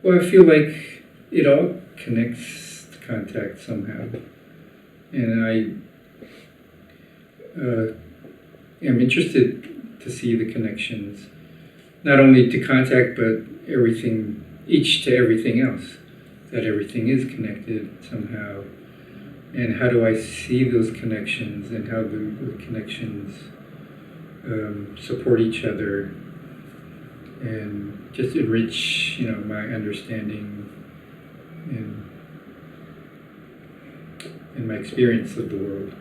Well, I feel like it all connects to contact somehow. And I am interested to see the connections, not only to contact, but everything, each to everything else, that everything is connected somehow. And how do I see those connections, and how do the connections support each other and just enrich, my understanding and my experience of the world.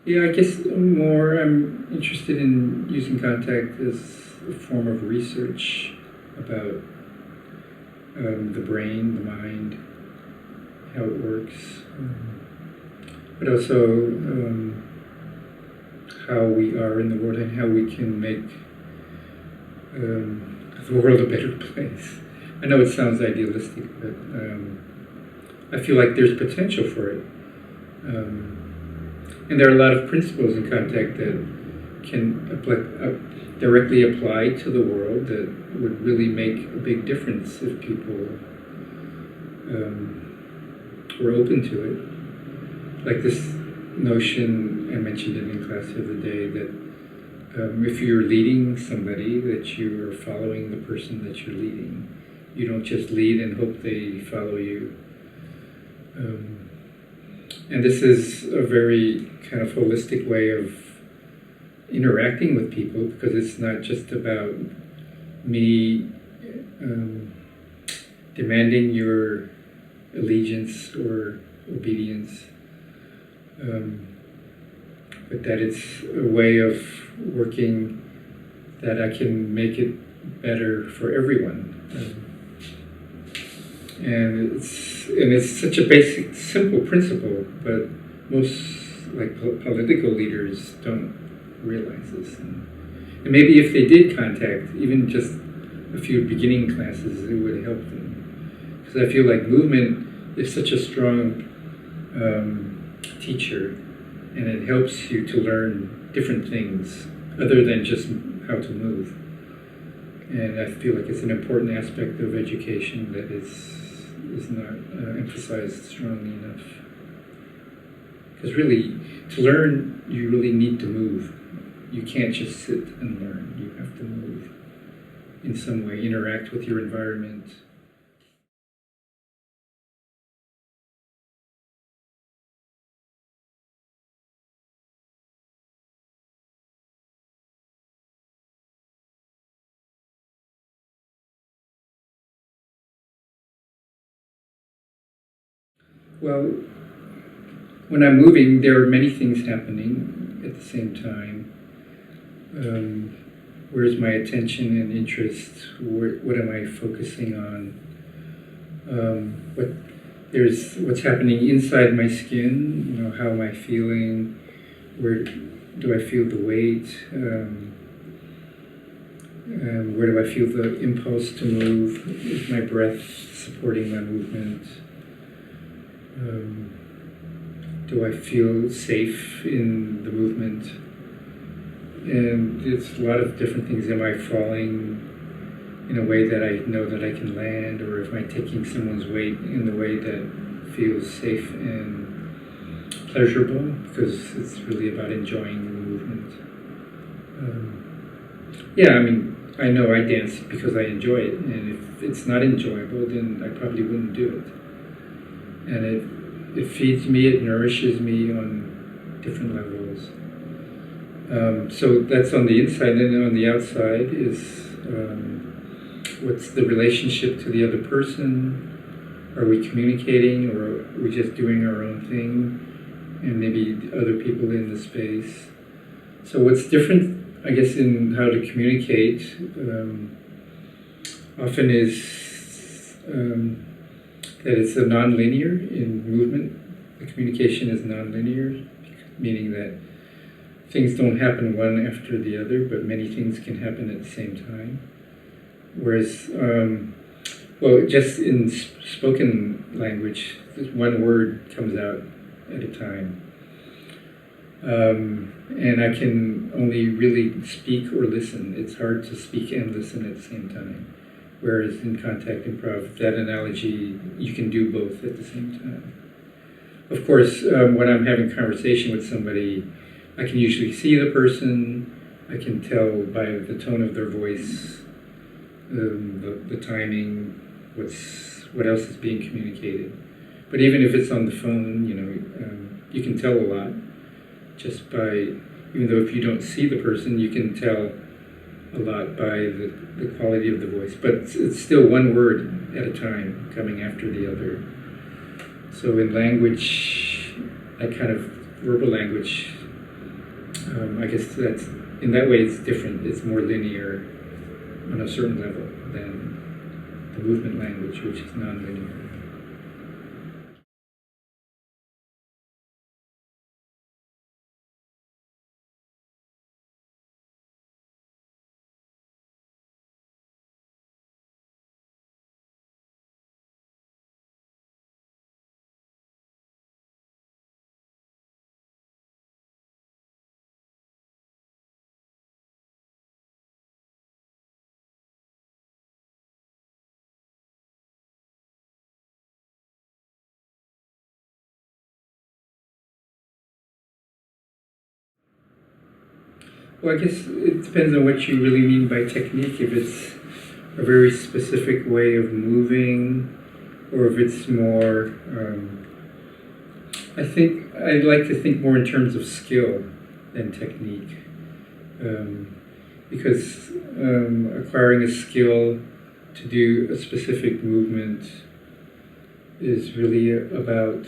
Yeah, I guess I'm interested in using contact as a form of research about the brain, the mind, how it works, but also how we are in the world and how we can make the world a better place. I know it sounds idealistic, but I feel like there's potential for it. And there are a lot of principles in contact that can directly apply to the world that would really make a big difference if people were open to it. Like this notion, I mentioned it in class the other day, that if you're leading somebody, that you are following the person that you're leading. You don't just lead and hope they follow you. And this is a very kind of holistic way of interacting with people, because it's not just about me demanding your allegiance or obedience, but that it's a way of working that I can make it better for everyone. And it's such a basic, simple principle, but most political leaders don't realize this. And maybe if they did contact, even just a few beginning classes, it would help them. Because I feel like movement is such a strong teacher, and it helps you to learn different things other than just how to move. And I feel like it's an important aspect of education that is not emphasized strongly enough. Because really, to learn, you really need to move. You can't just sit and learn. You have to move in some way, interact with your environment. Well, when I'm moving, there are many things happening at the same time. Where's my attention and interest? What am I focusing on? What's happening inside my skin? How am I feeling? Where do I feel the weight? Where do I feel the impulse to move? Is my breath supporting my movement? Do I feel safe in the movement? And it's a lot of different things. Am I falling in a way that I know that I can land, or am I taking someone's weight in the way that feels safe and pleasurable? Because it's really about enjoying the movement. I know I dance because I enjoy it, and if it's not enjoyable, then I probably wouldn't do it. And it feeds me, it nourishes me on different levels. So that's on the inside. And then on the outside is what's the relationship to the other person? Are we communicating, or are we just doing our own thing? And maybe other people in the space. So what's different, I guess, in how to communicate often is that it's a non-linear in movement. The communication is non-linear, meaning that things don't happen one after the other, but many things can happen at the same time. Whereas, just in spoken language, one word comes out at a time. And I can only really speak or listen. It's hard to speak and listen at the same time. Whereas in contact improv, that analogy, you can do both at the same time. Of course, when I'm having conversation with somebody, I can usually see the person. I can tell by the tone of their voice, the timing, what else is being communicated. But even if it's on the phone, you can tell a lot just by, even though if you don't see the person, you can tell a lot by the quality of the voice. But it's still one word at a time coming after the other. So in language, that kind of verbal language, I guess that's, in that way it's different. It's more linear on a certain level than the movement language, which is non-linear. Well, I guess it depends on what you really mean by technique. If it's a very specific way of moving, or if it's more, I think I'd like to think more in terms of skill than technique. Because acquiring a skill to do a specific movement is really about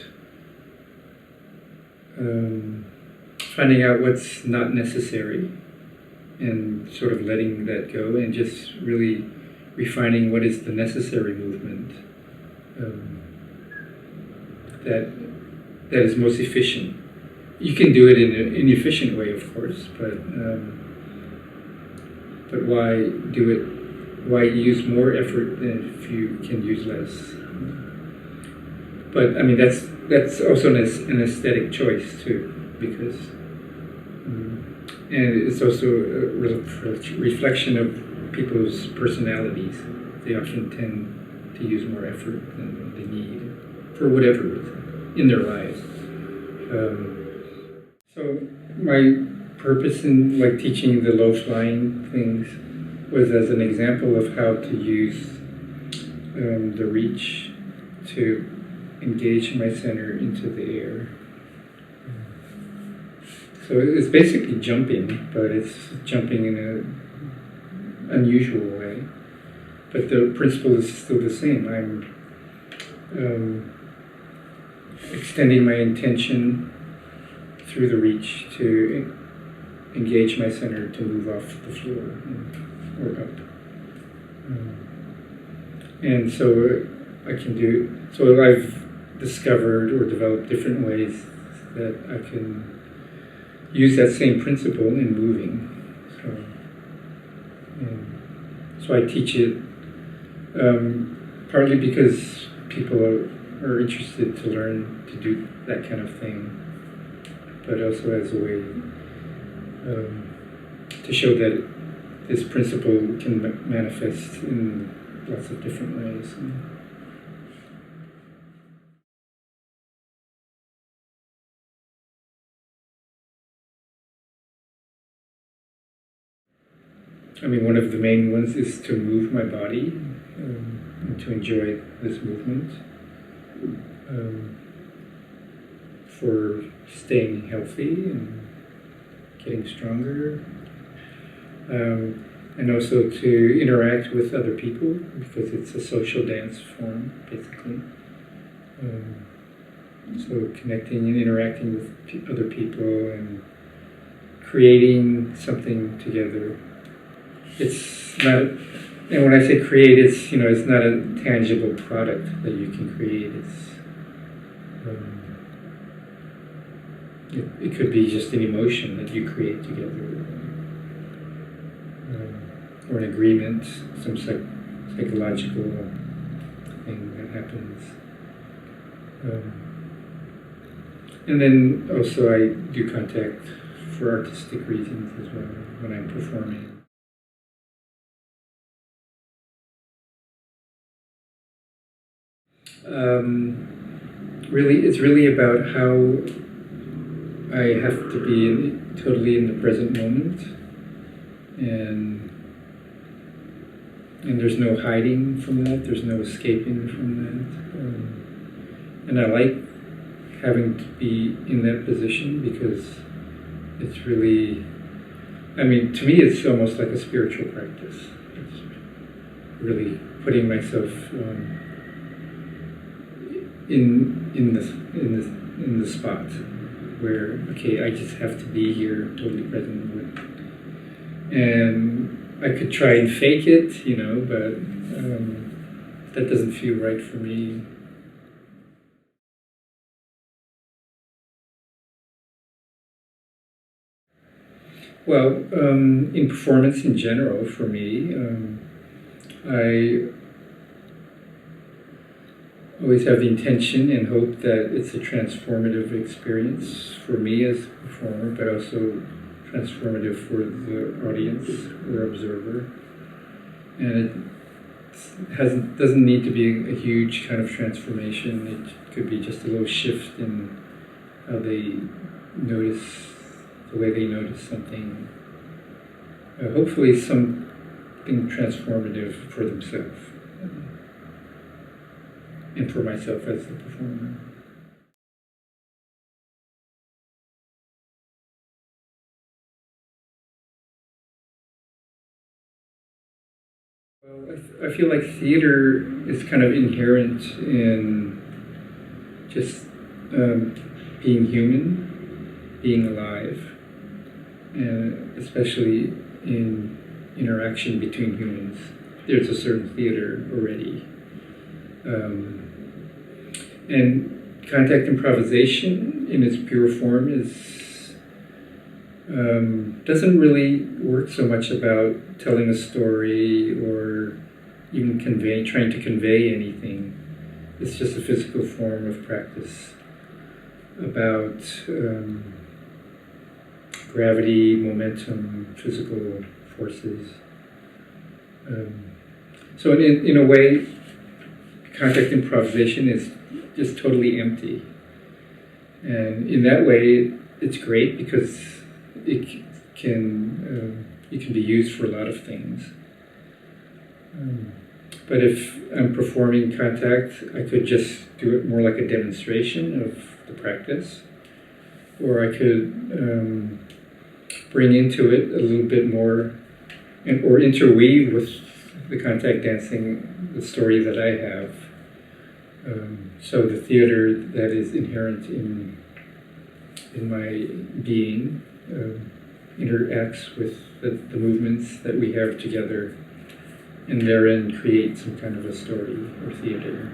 finding out what's not necessary and sort of letting that go and just really refining what is the necessary movement that is most efficient. You can do it in an inefficient way, of course, but why do it? Why use more effort than if you can use less? But I mean, that's also an aesthetic choice too, because and it's also a reflection of people's personalities. They often tend to use more effort than they need for whatever reason in their lives. So my purpose in teaching the low-flying things was as an example of how to use the reach to engage my center into the air. So it's basically jumping, but it's jumping in an unusual way. But the principle is still the same. I'm extending my intention through the reach to engage my center to move off the floor or up. And so I can do, so I've discovered or developed different ways that I can use that same principle in moving. So I teach it partly because people are interested to learn to do that kind of thing, but also as a way to show that this principle can manifest in lots of different ways. I mean, one of the main ones is to move my body and to enjoy this movement for staying healthy and getting stronger, and also to interact with other people because it's a social dance form, basically. So connecting and interacting with other people and creating something together. It's not, and when I say create, it's it's not a tangible product that you can create. It's it could be just an emotion that you create together, or an agreement, some psychological thing that happens. And then also I do contact for artistic reasons as well when I'm performing. Really, it's really about how I have to be totally in the present moment, and there's no hiding from that. There's no escaping from that. And I like having to be in that position because it's really, I mean, to me, it's almost like a spiritual practice. It's really putting myself in the spot where, okay, I just have to be here, totally present with. And I could try and fake it, you know, but that doesn't feel right for me. Well, in performance in general, for me, I always have the intention and hope that it's a transformative experience for me as a performer, but also transformative for the audience or observer. And it doesn't need to be a huge kind of transformation. It could be just a little shift in how they notice, the way they notice something. Hopefully something transformative for themselves. And for myself as the performer. Well, I feel like theater is kind of inherent in just being human, being alive, and especially in interaction between humans. There's a certain theater already. And contact improvisation in its pure form doesn't really work so much about telling a story or even trying to convey anything. It's just a physical form of practice about gravity, momentum, physical forces. So in a way, contact improvisation is just totally empty. And in that way, it's great because it can be used for a lot of things. But if I'm performing contact, I could just do it more like a demonstration of the practice, or I could bring into it a little bit more, or interweave with the contact dancing the story that I have. So the theater that is inherent in my being interacts with the movements that we have together, and therein create some kind of a story or theater.